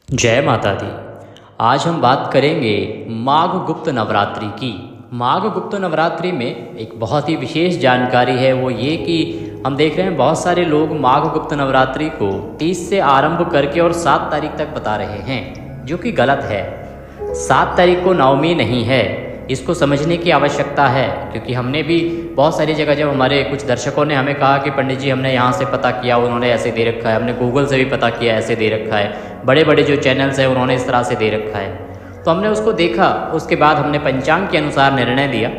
जय माता दी। आज हम बात करेंगे माघ गुप्त नवरात्रि की। माघ गुप्त नवरात्रि में एक बहुत ही विशेष जानकारी है, वो ये कि हम देख रहे हैं बहुत सारे लोग माघ गुप्त नवरात्रि को 30 से आरंभ करके और 7 तारीख तक बता रहे हैं, जो कि गलत है। 7 तारीख को नवमी नहीं है, इसको समझने की आवश्यकता है। क्योंकि हमने भी बहुत सारी जगह, जब हमारे कुछ दर्शकों ने हमें कहा कि पंडित जी हमने यहाँ से पता किया, उन्होंने ऐसे दे रखा है, हमने गूगल से भी पता किया ऐसे दे रखा है, बड़े बड़े जो चैनल्स हैं उन्होंने इस तरह से दे रखा है, तो हमने उसको देखा। उसके बाद हमने पंचांग के अनुसार निर्णय लिया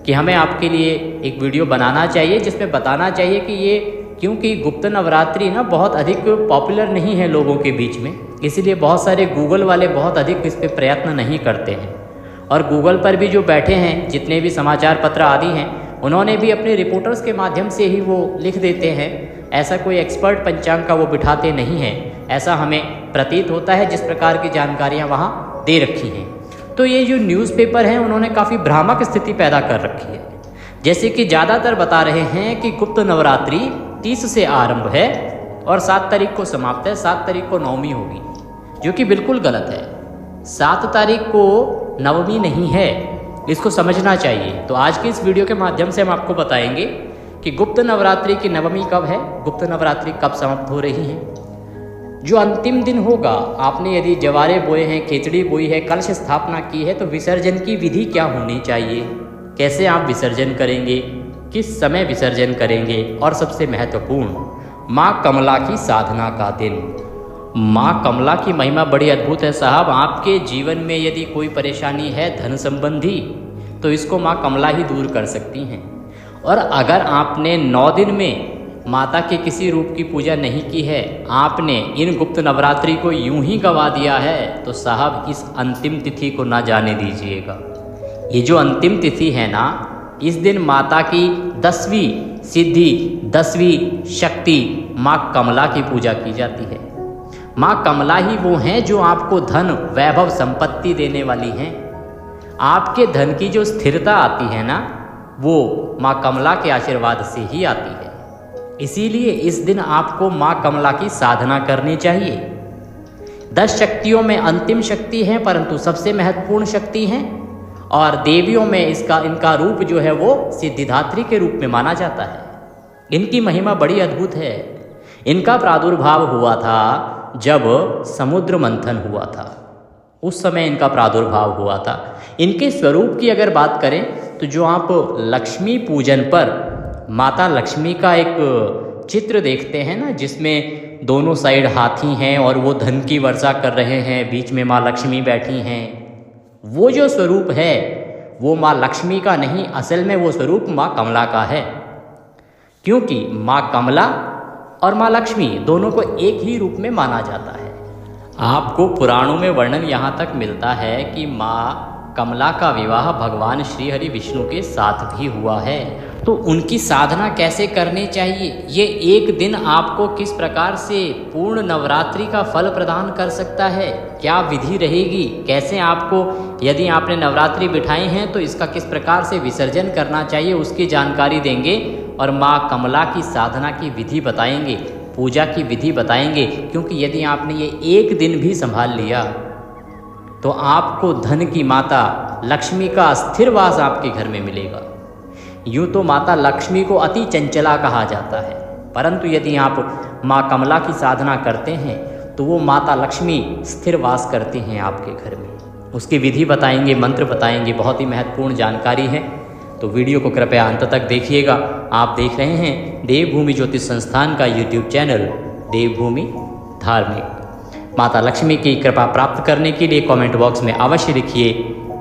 कि हमें आपके लिए एक वीडियो बनाना चाहिए जिसमें बताना चाहिए कि ये, क्योंकि गुप्त नवरात्रि ना बहुत अधिक पॉपुलर नहीं है लोगों के बीच में, इसीलिए बहुत सारे गूगल वाले बहुत अधिक इस पर प्रयत्न नहीं करते हैं। और गूगल पर भी जो बैठे हैं, जितने भी समाचार पत्र आदि हैं, उन्होंने भी अपने रिपोर्टर्स के माध्यम से ही वो लिख देते हैं। ऐसा कोई एक्सपर्ट पंचांग का वो बिठाते नहीं हैं, ऐसा हमें प्रतीत होता है जिस प्रकार की जानकारियाँ वहाँ दे रखी हैं। तो ये जो न्यूज़पेपर हैं उन्होंने काफ़ी भ्रामक स्थिति पैदा कर रखी है। जैसे कि ज़्यादातर बता रहे हैं कि गुप्त नवरात्रि 30 से आरंभ है और 7 तारीख को समाप्त है, 7 तारीख को नवमी होगी, जो कि बिल्कुल गलत है। 7 तारीख को नवमी नहीं है, इसको समझना चाहिए। तो आज की इस वीडियो के माध्यम से हम आपको बताएंगे कि गुप्त नवरात्रि की नवमी कब है, गुप्त नवरात्रि कब समाप्त हो रही है, जो अंतिम दिन होगा। आपने यदि जवारे बोए हैं, खिचड़ी बोई है, कलश स्थापना की है, तो विसर्जन की विधि क्या होनी चाहिए, कैसे आप विसर्जन करेंगे, किस समय विसर्जन करेंगे, और सबसे महत्वपूर्ण माँ कमला की साधना का दिन। माँ कमला की महिमा बड़ी अद्भुत है साहब। आपके जीवन में यदि कोई परेशानी है धन संबंधी, तो इसको माँ कमला ही दूर कर सकती हैं। और अगर आपने 9 दिन में माता के किसी रूप की पूजा नहीं की है, आपने इन गुप्त नवरात्रि को यूं ही गवा दिया है, तो साहब इस अंतिम तिथि को ना जाने दीजिएगा। ये जो अंतिम तिथि है ना, इस दिन माता की 10वीं सिद्धि, 10वीं शक्ति माँ कमला की पूजा की जाती है। माँ कमला ही वो हैं जो आपको धन, वैभव, संपत्ति देने वाली हैं। आपके धन की जो स्थिरता आती है ना, वो माँ कमला के आशीर्वाद से ही आती है। इसीलिए इस दिन आपको माँ कमला की साधना करनी चाहिए। 10 शक्तियों में अंतिम शक्ति है, परंतु सबसे महत्वपूर्ण शक्ति हैं। और देवियों में इनका रूप जो है वो सिद्धिदात्री के रूप में माना जाता है। इनकी महिमा बड़ी अद्भुत है। इनका प्रादुर्भाव हुआ था जब समुद्र मंथन हुआ था, उस समय इनका प्रादुर्भाव हुआ था। इनके स्वरूप की अगर बात करें तो जो आप लक्ष्मी पूजन पर माता लक्ष्मी का एक चित्र देखते हैं ना, जिसमें दोनों साइड हाथी हैं और वो धन की वर्षा कर रहे हैं, बीच में माँ लक्ष्मी बैठी हैं, वो जो स्वरूप है वो माँ लक्ष्मी का नहीं, असल में वो स्वरूप माँ कमला का है। क्योंकि माँ कमला और माँ लक्ष्मी दोनों को एक ही रूप में माना जाता है। आपको पुराणों में वर्णन यहाँ तक मिलता है कि माँ कमला का विवाह भगवान श्री हरि विष्णु के साथ भी हुआ है। तो उनकी साधना कैसे करनी चाहिए, ये एक दिन आपको किस प्रकार से पूर्ण नवरात्रि का फल प्रदान कर सकता है, क्या विधि रहेगी, कैसे आपको, यदि आपने नवरात्रि बिठाई हैं तो इसका किस प्रकार से विसर्जन करना चाहिए, उसकी जानकारी देंगे। और माँ कमला की साधना की विधि बताएंगे, पूजा की विधि बताएंगे। क्योंकि यदि आपने ये एक दिन भी संभाल लिया तो आपको धन की माता लक्ष्मी का स्थिर वास आपके घर में मिलेगा। यूँ तो माता लक्ष्मी को अति चंचला कहा जाता है, परंतु यदि आप माँ कमला की साधना करते हैं तो वो माता लक्ष्मी स्थिर वास करती हैं आपके घर में। उसकी विधि बताएंगे, मंत्र बताएंगे, बहुत ही महत्वपूर्ण जानकारी है। तो वीडियो को कृपया अंत तक देखिएगा। आप देख रहे हैं देवभूमि ज्योतिष संस्थान का यूट्यूब चैनल देवभूमि धार्मिक। माता लक्ष्मी की कृपा प्राप्त करने के लिए कमेंट बॉक्स में अवश्य लिखिए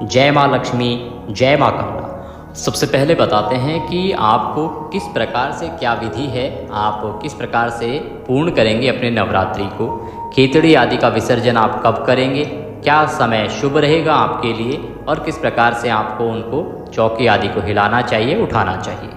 जय माँ लक्ष्मी, जय माँ कमला। सबसे पहले बताते हैं कि आपको किस प्रकार से क्या विधि है, आप किस प्रकार से पूर्ण करेंगे अपने नवरात्रि को। खिचड़ी आदि का विसर्जन आप कब करेंगे, क्या समय शुभ रहेगा आपके लिए, और किस प्रकार से आपको उनको चौकी आदि को हिलाना चाहिए, उठाना चाहिए।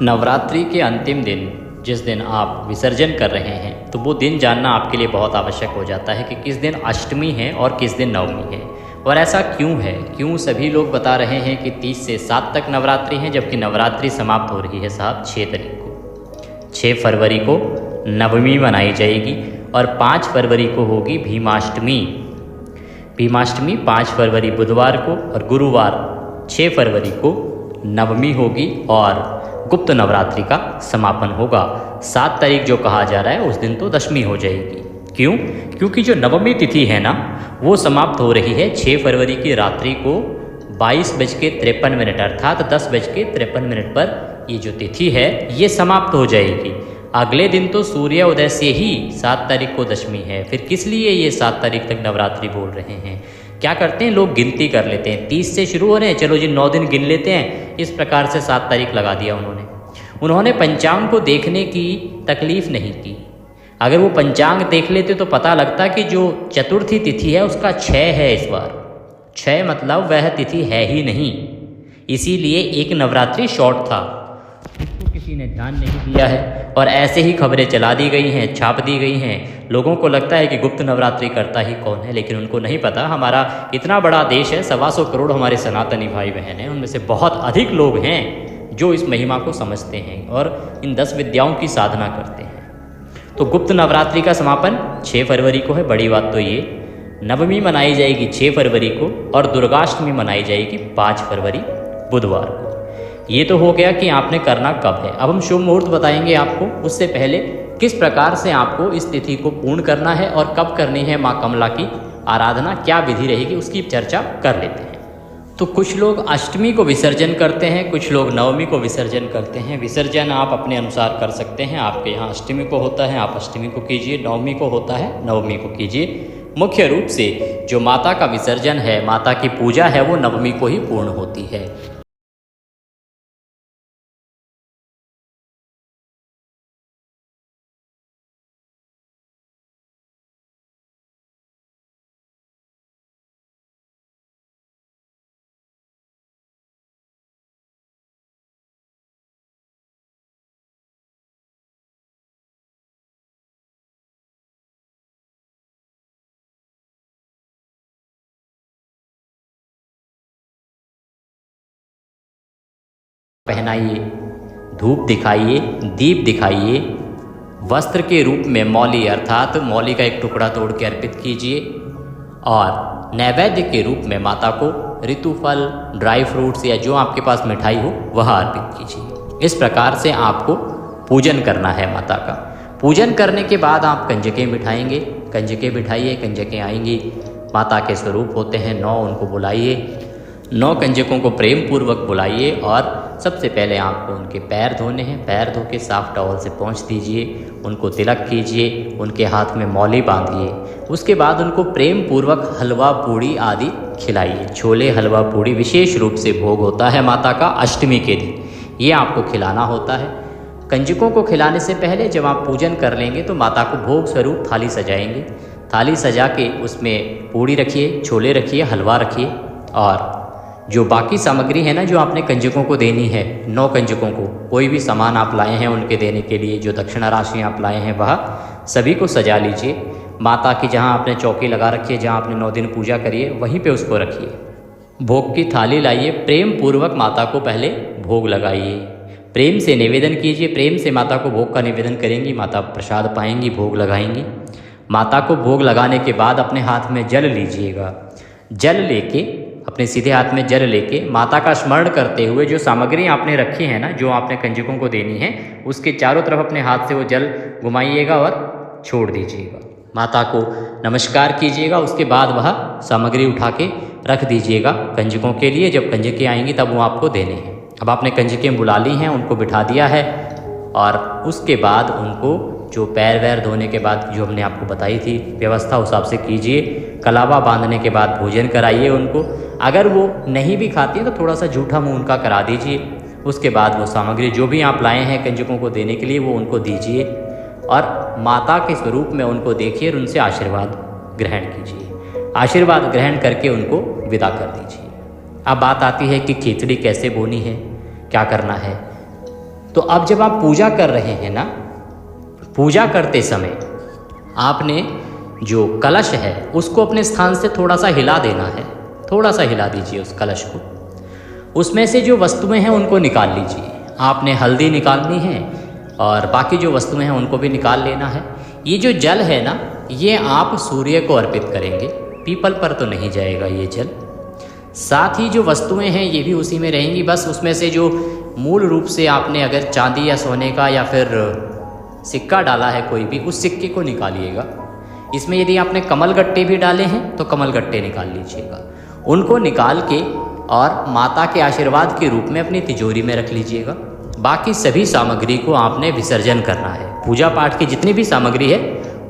नवरात्रि के अंतिम दिन जिस दिन आप विसर्जन कर रहे हैं, तो वो दिन जानना आपके लिए बहुत आवश्यक हो जाता है कि किस दिन अष्टमी है और किस दिन नवमी है। और ऐसा क्यों है, क्यों सभी लोग बता रहे हैं कि 30 से 7 तक नवरात्रि है, जबकि नवरात्रि समाप्त हो रही है साहब 6 तारीख को। 6 फरवरी को नवमी मनाई जाएगी और 5 फरवरी को होगी भीमाष्टमी। भीमाष्टमी 5 फरवरी बुधवार को, और गुरुवार 6 फरवरी को नवमी होगी और गुप्त नवरात्रि का समापन होगा। 7 तारीख जो कहा जा रहा है उस दिन तो दशमी हो जाएगी। क्यों? क्योंकि जो नवमी तिथि है ना वो समाप्त हो रही है 6 फरवरी की रात्रि को 22:53 अर्थात 10:53 पर ये जो तिथि है ये समाप्त हो जाएगी। अगले दिन तो सूर्य उदय से ही 7 तारीख को दशमी है। फिर किस लिए ये 7 तारीख तक नवरात्रि बोल रहे हैं? क्या करते हैं लोग, गिनती कर लेते हैं, 30 से शुरू हो रहे हैं, चलो जी 9 दिन गिन लेते हैं, इस प्रकार से 7 तारीख लगा दिया उन्होंने पंचांग को देखने की तकलीफ नहीं की। अगर वो पंचांग देख लेते तो पता लगता कि जो चतुर्थी तिथि है उसका 6 है इस बार। 6 मतलब वह तिथि है ही नहीं, इसीलिए एक नवरात्रि शॉर्ट था, इसको किसी ने ध्यान नहीं दिया है और ऐसे ही खबरें चला दी गई हैं, छाप दी गई हैं। लोगों को लगता है कि गुप्त नवरात्रि करता ही कौन है, लेकिन उनको नहीं पता हमारा इतना बड़ा देश है, 125 करोड़ हमारे सनातनी भाई बहन हैं, उनमें से बहुत अधिक लोग हैं जो इस महिमा को समझते हैं और इन 10 विद्याओं की साधना करते हैं। तो गुप्त नवरात्रि का समापन 6 फरवरी को है। बड़ी बात तो ये, नवमी मनाई जाएगी 6 फरवरी को और दुर्गाष्टमी मनाई जाएगी 5 फरवरी बुधवार को। ये तो हो गया कि आपने करना कब है। अब हम शुभ मुहूर्त बताएंगे आपको, उससे पहले किस प्रकार से आपको इस तिथि को पूर्ण करना है और कब करनी है माँ कमला की आराधना, क्या विधि रहेगी उसकी चर्चा कर लेते हैं। तो कुछ लोग अष्टमी को विसर्जन करते हैं, कुछ लोग नवमी को विसर्जन करते हैं। विसर्जन आप अपने अनुसार कर सकते हैं, आपके यहाँ अष्टमी को होता है आप अष्टमी को कीजिए, नवमी को होता है नवमी को कीजिए। मुख्य रूप से जो माता का विसर्जन है, माता की पूजा है, वो नवमी को ही पूर्ण होती है। पहनाइए, धूप दिखाइए, दीप दिखाइए, वस्त्र के रूप में मौली अर्थात मौली का एक टुकड़ा तोड़ के अर्पित कीजिए और नैवेद्य के रूप में माता को ऋतुफल, ड्राई फ्रूट्स या जो आपके पास मिठाई हो वह अर्पित कीजिए। इस प्रकार से आपको पूजन करना है माता का। पूजन करने के बाद आप कंजकें बिठाएंगे, कंजकें बिठाइए, कंजकें आएंगी, माता के स्वरूप होते हैं 9, उनको बुलाइए, 9 कंजकों को प्रेम पूर्वक बुलाइए और सबसे पहले आपको उनके पैर धोने हैं। पैर धो के साफ टॉवल से पोंछ दीजिए, उनको तिलक कीजिए, उनके हाथ में मौली बांधिए। उसके बाद उनको प्रेम पूर्वक हलवा पूड़ी आदि खिलाइए। छोले, हलवा पूड़ी विशेष रूप से भोग होता है माता का अष्टमी के दिन, ये आपको खिलाना होता है। कंजकों को खिलाने से पहले जब आप पूजन कर लेंगे तो माता को भोग स्वरूप थाली सजाएंगे। थाली सजा के उसमें पूड़ी रखिए, छोले रखिए, हलवा रखिए और जो बाकी सामग्री है ना जो आपने कंजकों को देनी है, 9 कंजकों को कोई भी सामान आप लाए हैं उनके देने के लिए, जो दक्षिणा राशि आप लाए हैं वह सभी को सजा लीजिए। माता की जहाँ आपने चौकी लगा रखी है, जहाँ आपने 9 दिन पूजा करी है, वहीं पे उसको रखिए। भोग की थाली लाइए, प्रेम पूर्वक माता को पहले भोग लगाइए, प्रेम से निवेदन कीजिए। प्रेम से माता को भोग का निवेदन करेंगी, माता प्रसाद पाएंगी, भोग लगाएंगी। माता को भोग लगाने के बाद अपने हाथ में जल लीजिएगा। जल लेके, अपने सीधे हाथ में जल लेके माता का स्मरण करते हुए जो सामग्री आपने रखी है ना, जो आपने कंजकों को देनी है, उसके चारों तरफ अपने हाथ से वो जल घुमाइएगा और छोड़ दीजिएगा। माता को नमस्कार कीजिएगा, उसके बाद वह सामग्री उठा के रख दीजिएगा कंजकों के लिए। जब कंजकें आएंगी तब वो आपको देने हैं। अब आपने कंजकें बुला ली हैं, उनको बिठा दिया है और उसके बाद उनको जो पैर वैर धोने के बाद जो हमने आपको बताई थी व्यवस्था उस हिसाब से कीजिए। कलावा बांधने के बाद भोजन कराइए उनको। अगर वो नहीं भी खाती हैं तो थोड़ा सा जूठा मुँह उनका करा दीजिए। उसके बाद वो सामग्री जो भी आप लाए हैं कंजकों को देने के लिए वो उनको दीजिए और माता के स्वरूप में उनको देखिए और उनसे आशीर्वाद ग्रहण कीजिए। आशीर्वाद ग्रहण करके उनको विदा कर दीजिए। अब बात आती है कि खिचड़ी कैसे बोनी है, क्या करना है। तो अब जब आप पूजा कर रहे हैं ना, पूजा करते समय आपने जो कलश है उसको अपने स्थान से थोड़ा सा हिला देना है। थोड़ा सा हिला दीजिए उस कलश को। उसमें से जो वस्तुएं हैं उनको निकाल लीजिए। आपने हल्दी निकालनी है और बाकी जो वस्तुएं हैं उनको भी निकाल लेना है। ये जो जल है ना, ये आप सूर्य को अर्पित करेंगे, पीपल पर तो नहीं जाएगा ये जल। साथ ही जो वस्तुएं हैं ये भी उसी में रहेंगी, बस उसमें से जो मूल रूप से आपने अगर चांदी या सोने का या फिर सिक्का डाला है कोई भी, उस सिक्के को निकालिएगा। इसमें यदि आपने कमल गट्टे भी डाले हैं तो कमल गट्टे निकाल लीजिएगा, उनको निकाल के और माता के आशीर्वाद के रूप में अपनी तिजोरी में रख लीजिएगा। बाकी सभी सामग्री को आपने विसर्जन करना है। पूजा पाठ की जितनी भी सामग्री है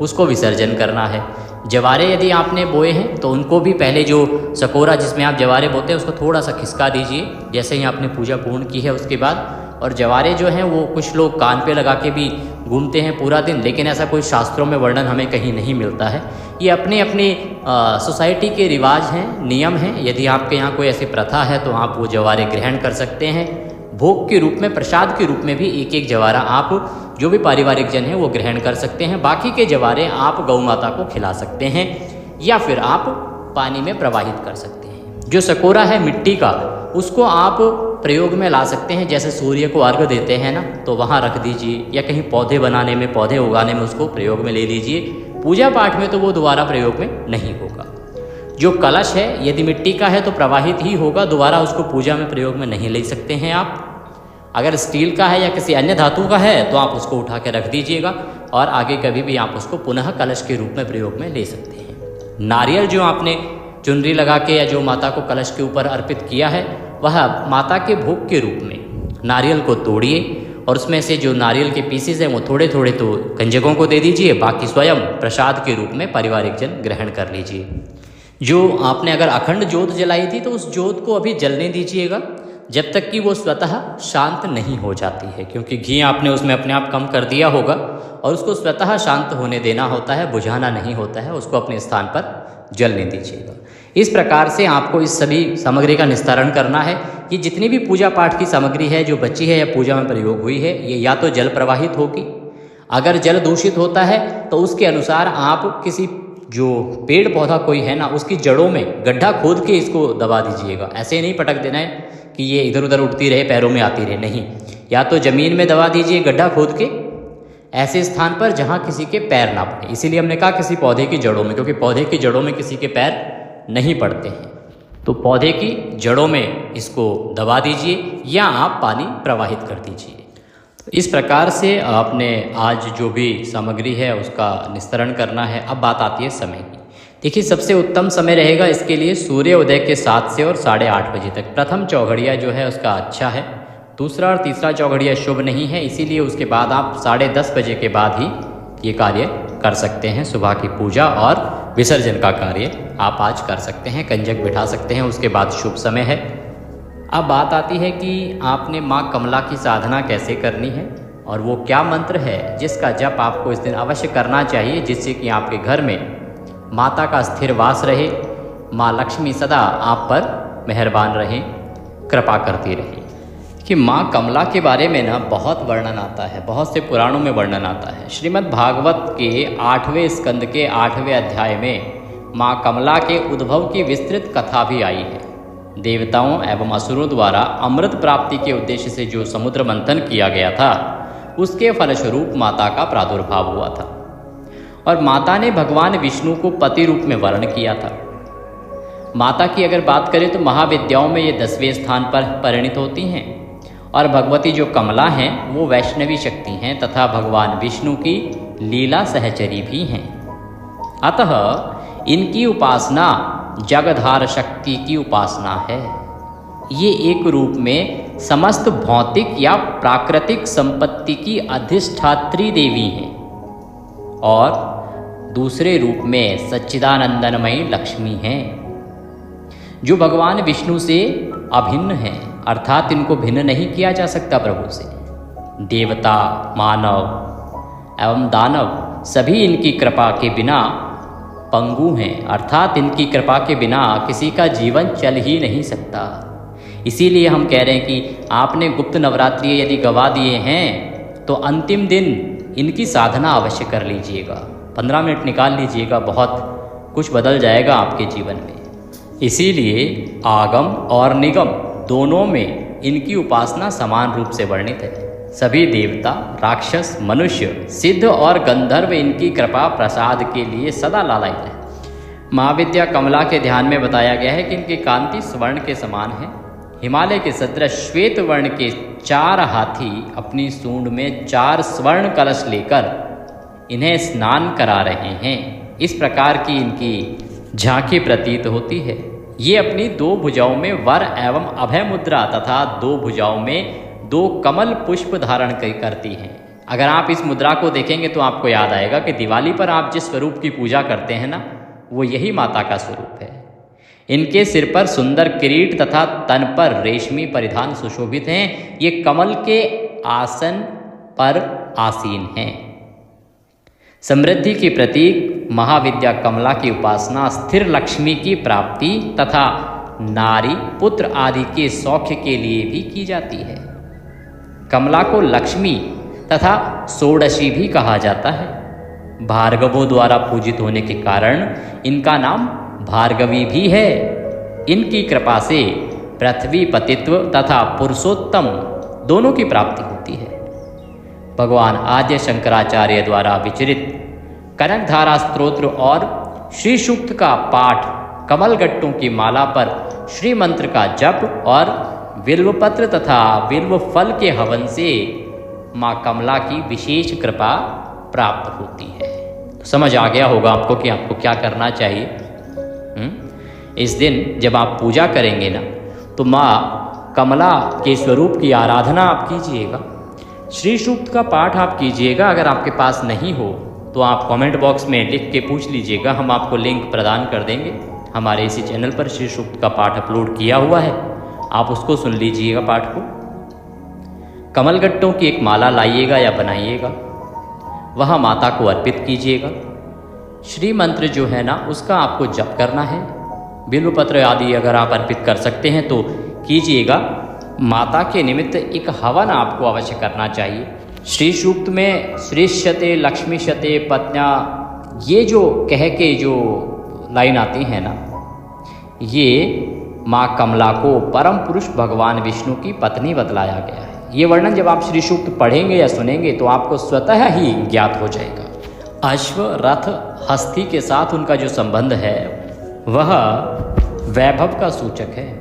उसको विसर्जन करना है। जवारे यदि आपने बोए हैं तो उनको भी पहले जो सकोरा जिसमें आप जवारे बोते हैं उसको थोड़ा सा खिसका दीजिए जैसे ही आपने पूजा पूर्ण की है उसके बाद। और जवारे जो हैं वो कुछ लोग कान पे लगा के भी घूमते हैं पूरा दिन, लेकिन ऐसा कोई शास्त्रों में वर्णन हमें कहीं नहीं मिलता है। ये अपने अपने सोसाइटी के रिवाज हैं, नियम हैं। यदि आपके यहाँ कोई ऐसी प्रथा है तो आप वो जवारे ग्रहण कर सकते हैं। भोग के रूप में, प्रसाद के रूप में भी एक एक जवारा आप जो भी पारिवारिक जन हैं वो ग्रहण कर सकते हैं। बाकी के जवारे आप गौ माता को खिला सकते हैं या फिर आप पानी में प्रवाहित कर सकते हैं। जो सकोरा है मिट्टी का, उसको आप प्रयोग में ला सकते हैं। जैसे सूर्य को अर्घ देते हैं ना, तो वहाँ रख दीजिए, या कहीं पौधे बनाने में, पौधे उगाने में उसको प्रयोग में ले लीजिए। पूजा पाठ में तो वो दोबारा प्रयोग में नहीं होगा। जो कलश है यदि मिट्टी का है तो प्रवाहित ही होगा, दोबारा उसको पूजा में प्रयोग में नहीं ले सकते हैं आप। अगर स्टील का है या किसी अन्य धातु का है तो आप उसको उठा के रख दीजिएगा और आगे कभी भी आप उसको पुनः कलश के रूप में प्रयोग में ले सकते हैं। नारियल जो आपने चुनरी लगा के या जो माता को कलश के ऊपर अर्पित किया है, वह माता के भोग के रूप में नारियल को तोड़िए और उसमें से जो नारियल के पीसेस हैं वो थोड़े थोड़े तो कंजकों को दे दीजिए, बाकी स्वयं प्रसाद के रूप में पारिवारिक जन ग्रहण कर लीजिए। जो आपने अगर अखंड ज्योत जलाई थी तो उस ज्योत को अभी जलने दीजिएगा जब तक कि वो स्वतः शांत नहीं हो जाती है, क्योंकि घी आपने उसमें अपने आप कम कर दिया होगा और उसको स्वतः शांत होने देना होता है, बुझाना नहीं होता है। उसको अपने स्थान पर जलने दीजिएगा। इस प्रकार से आपको इस सभी सामग्री का निस्तारण करना है। ये जितनी भी पूजा पाठ की सामग्री है जो बची है या पूजा में प्रयोग हुई है, ये या तो जल प्रवाहित होगी, अगर जल दूषित होता है तो उसके अनुसार आप किसी जो पेड़ पौधा कोई है ना उसकी जड़ों में गड्ढा खोद के इसको दबा दीजिएगा। ऐसे नहीं पटक देना है कि ये इधर उधर उड़ती रहे, पैरों में आती रहे, नहीं। या तो ज़मीन में दबा दीजिए गड्ढा खोद के, ऐसे स्थान पर जहाँ किसी के पैर ना पड़े। इसीलिए हमने कहा किसी पौधे की जड़ों में, क्योंकि पौधे की जड़ों में किसी के पैर नहीं पड़ते हैं। तो पौधे की जड़ों में इसको दबा दीजिए या आप पानी प्रवाहित कर दीजिए। इस प्रकार से आपने आज जो भी सामग्री है उसका निस्तारण करना है। अब बात आती है समय की। देखिए, सबसे उत्तम समय रहेगा इसके लिए सूर्य उदय के 7 से और 8:30 बजे तक। प्रथम चौघड़िया जो है उसका अच्छा है, दूसरा और तीसरा चौघड़िया शुभ नहीं है, इसीलिए उसके बाद आप 10:30 बजे के बाद ही ये कार्य कर सकते हैं। सुबह की पूजा और विसर्जन का कार्य आप आज कर सकते हैं, कंजक बिठा सकते हैं, उसके बाद शुभ समय है। अब बात आती है कि आपने माँ कमला की साधना कैसे करनी है और वो क्या मंत्र है जिसका जप आपको इस दिन अवश्य करना चाहिए, जिससे कि आपके घर में माता का स्थिर वास रहे, माँ लक्ष्मी सदा आप पर मेहरबान रहें, कृपा करती रहे। कि माँ कमला के बारे में ना बहुत वर्णन आता है, बहुत से पुराणों में वर्णन आता है। श्रीमद् भागवत के 8वें स्कंद के 8वें अध्याय में माँ कमला के उद्भव की विस्तृत कथा भी आई है। देवताओं एवं असुरों द्वारा अमृत प्राप्ति के उद्देश्य से जो समुद्र मंथन किया गया था, उसके फलस्वरूप माता का प्रादुर्भाव हुआ था और माता ने भगवान विष्णु को पति रूप में वर्ण किया था। माता की अगर बात करें तो महाविद्याओं में ये 10वें स्थान पर परिणित होती हैं और भगवती जो कमला हैं वो वैष्णवी शक्ति हैं तथा भगवान विष्णु की लीला सहचरी भी हैं। अतः इनकी उपासना जगधार शक्ति की उपासना है। ये एक रूप में समस्त भौतिक या प्राकृतिक संपत्ति की अधिष्ठात्री देवी हैं और दूसरे रूप में सच्चिदानंदनमयी लक्ष्मी हैं, जो भगवान विष्णु से अभिन्न हैं, अर्थात इनको भिन्न नहीं किया जा सकता प्रभु से। देवता, मानव एवं दानव सभी इनकी कृपा के बिना पंगु हैं, अर्थात इनकी कृपा के बिना किसी का जीवन चल ही नहीं सकता। इसीलिए हम कह रहे हैं कि आपने गुप्त नवरात्रि यदि गवा दिए हैं तो अंतिम दिन इनकी साधना अवश्य कर लीजिएगा, 15 मिनट निकाल लीजिएगा, बहुत कुछ बदल जाएगा आपके जीवन में। इसीलिए आगम और निगम दोनों में इनकी उपासना समान रूप से वर्णित है। सभी देवता, राक्षस, मनुष्य, सिद्ध और गंधर्व इनकी कृपा प्रसाद के लिए सदा लालायित है। महाविद्या कमला के ध्यान में बताया गया है कि इनकी कांति स्वर्ण के समान है। हिमालय के सदृश श्वेत वर्ण के 4 हाथी अपनी सूंड में 4 स्वर्ण कलश लेकर इन्हें स्नान करा रहे हैं। इस प्रकार की इनकी झांकी प्रतीत होती है। ये अपनी 2 भुजाओं में वर एवं अभय मुद्रा तथा 2 भुजाओं में 2 कमल पुष्प धारण करती हैं। अगर आप इस मुद्रा को देखेंगे तो आपको याद आएगा कि दिवाली पर आप जिस स्वरूप की पूजा करते हैं ना, वो यही माता का स्वरूप है। इनके सिर पर सुंदर किरीट तथा तन पर रेशमी परिधान सुशोभित हैं। ये कमल के आसन पर आसीन हैं। समृद्धि की प्रतीक महाविद्या कमला की उपासना स्थिर लक्ष्मी की प्राप्ति तथा नारी पुत्र आदि के सौख्य के लिए भी की जाती है। कमला को लक्ष्मी तथा षोडशी भी कहा जाता है। भार्गवों द्वारा पूजित होने के कारण इनका नाम भार्गवी भी है। इनकी कृपा से पृथ्वी पतित्व तथा पुरुषोत्तम दोनों की प्राप्ति होती है। भगवान आद्य शंकराचार्य द्वारा विचरित कनकधारा स्तोत्र और श्री सूक्त का पाठ, कमलगट्टों की माला पर श्री मंत्र का जप और बिल्वपत्र तथा बिल्व फल के हवन से माँ कमला की विशेष कृपा प्राप्त होती है। तो समझ आ गया होगा आपको कि आपको क्या करना चाहिए। इस दिन जब आप पूजा करेंगे ना, तो माँ कमला के स्वरूप की आराधना आप कीजिएगा। श्री सूक्त का पाठ आप कीजिएगा। अगर आपके पास नहीं हो तो आप कमेंट बॉक्स में लिख के पूछ लीजिएगा, हम आपको लिंक प्रदान कर देंगे। हमारे इसी चैनल पर श्री सूक्त का पाठ अपलोड किया हुआ है, आप उसको सुन लीजिएगा पाठ को। कमलगट्टों की एक माला लाइएगा या बनाइएगा, वह माता को अर्पित कीजिएगा। श्री मंत्र जो है ना, उसका आपको जप करना है। बिल्वपत्र आदि अगर आप अर्पित कर सकते हैं तो कीजिएगा। माता के निमित्त एक हवन आपको अवश्य करना चाहिए। श्री सूक्त में श्रीष्यते लक्ष्मीष्यते पत्न्या, ये जो कह के जो लाइन आती है ना, ये माँ कमला को परम पुरुष भगवान विष्णु की पत्नी बतलाया गया है। ये वर्णन जब आप श्री सूक्त पढ़ेंगे या सुनेंगे तो आपको स्वतः ही ज्ञात हो जाएगा। अश्व, रथ, हस्ती के साथ उनका जो संबंध है वह वैभव का सूचक है।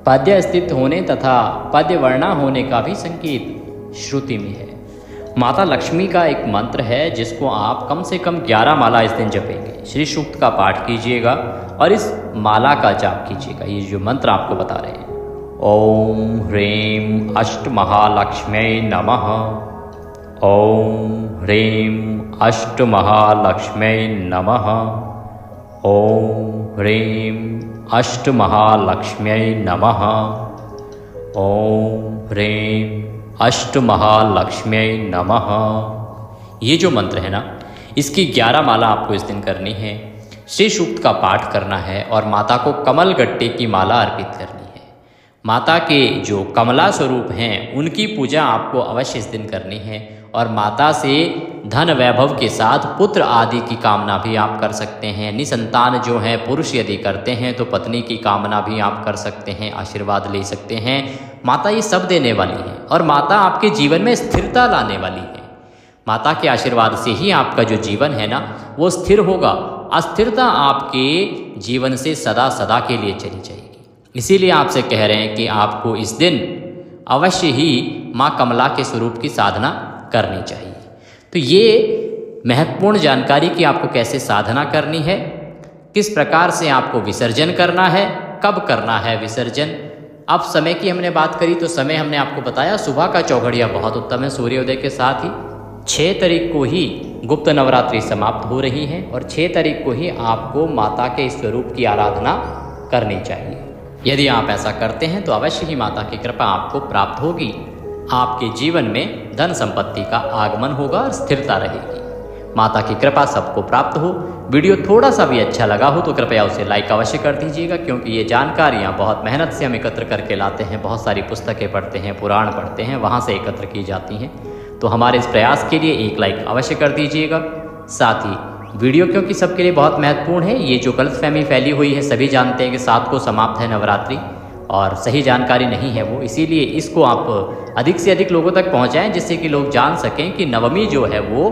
पद्य स्थित होने तथा पद्य वर्णा होने का भी संकेत श्रुति में है। माता लक्ष्मी का एक मंत्र है जिसको आप कम से कम 11 माला इस दिन जपेंगे। श्री सूक्त का पाठ कीजिएगा और इस माला का जाप कीजिएगा। ये जो मंत्र आपको बता रहे हैं, ओम ह्रीं अष्टमहालक्ष्म्यै नमः, ओम ह्रीं अष्टमहालक्ष्म्यै नमः, ओम ह्रीं अष्टमहालक्ष्म्यै नमः, ओम ह्रीं अष्टमहालक्ष्म्यै नमः। ये जो मंत्र है ना, इसकी 11 माला आपको इस दिन करनी है। श्री सूक्त का पाठ करना है और माता को कमल गट्टे की माला अर्पित करनी है। माता के जो कमला स्वरूप हैं उनकी पूजा आपको अवश्य इस दिन करनी है। और माता से धन वैभव के साथ पुत्र आदि की कामना भी आप कर सकते हैं। निसंतान जो है पुरुष यदि करते हैं तो पत्नी की कामना भी आप कर सकते हैं, आशीर्वाद ले सकते हैं। माता ये सब देने वाली है और माता आपके जीवन में स्थिरता लाने वाली है। माता के आशीर्वाद से ही आपका जो जीवन है ना, वो स्थिर होगा। अस्थिरता आपके जीवन से सदा सदा के लिए चली जाएगी। इसीलिए आपसे कह रहे हैं कि आपको इस दिन अवश्य ही माँ कमला के स्वरूप की साधना करनी चाहिए। तो ये महत्वपूर्ण जानकारी कि आपको कैसे साधना करनी है, किस प्रकार से आपको विसर्जन करना है, कब करना है विसर्जन। अब समय की हमने बात करी तो समय हमने आपको बताया सुबह का चौघड़िया बहुत उत्तम है। सूर्योदय के साथ ही 6 तारीख को ही गुप्त नवरात्रि समाप्त हो रही है और 6 तारीख को ही आपको माता के स्वरूप की आराधना करनी चाहिए। यदि आप ऐसा करते हैं तो अवश्य ही माता की कृपा आपको प्राप्त होगी। आपके जीवन में धन संपत्ति का आगमन होगा और स्थिरता रहेगी। माता की कृपा सबको प्राप्त हो। वीडियो थोड़ा सा भी अच्छा लगा हो तो कृपया उसे लाइक अवश्य कर दीजिएगा, क्योंकि ये जानकारियाँ बहुत मेहनत से हम एकत्र करके लाते हैं। बहुत सारी पुस्तकें पढ़ते हैं, पुराण पढ़ते हैं, वहाँ से एकत्र की जाती हैं। तो हमारे इस प्रयास के लिए एक लाइक अवश्य कर दीजिएगा। साथ ही वीडियो क्योंकि सबके लिए बहुत महत्वपूर्ण है। ये जो गलतफहमी फैली हुई है, सभी जानते हैं कि 7 को समाप्त है नवरात्रि, और सही जानकारी नहीं है वो, इसीलिए इसको आप अधिक से अधिक लोगों तक पहुंचाएं, जिससे कि लोग जान सकें कि नवमी जो है वो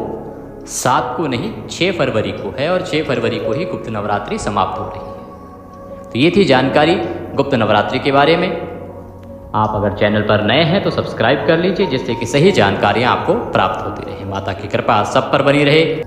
7 को नहीं 6 फरवरी को है और 6 फरवरी को ही गुप्त नवरात्रि समाप्त हो रही है। तो ये थी जानकारी गुप्त नवरात्रि के बारे में। आप अगर चैनल पर नए हैं तो सब्सक्राइब कर लीजिए, जिससे कि सही जानकारियाँ आपको प्राप्त होती रहे। माता की कृपा सब पर बनी रहे।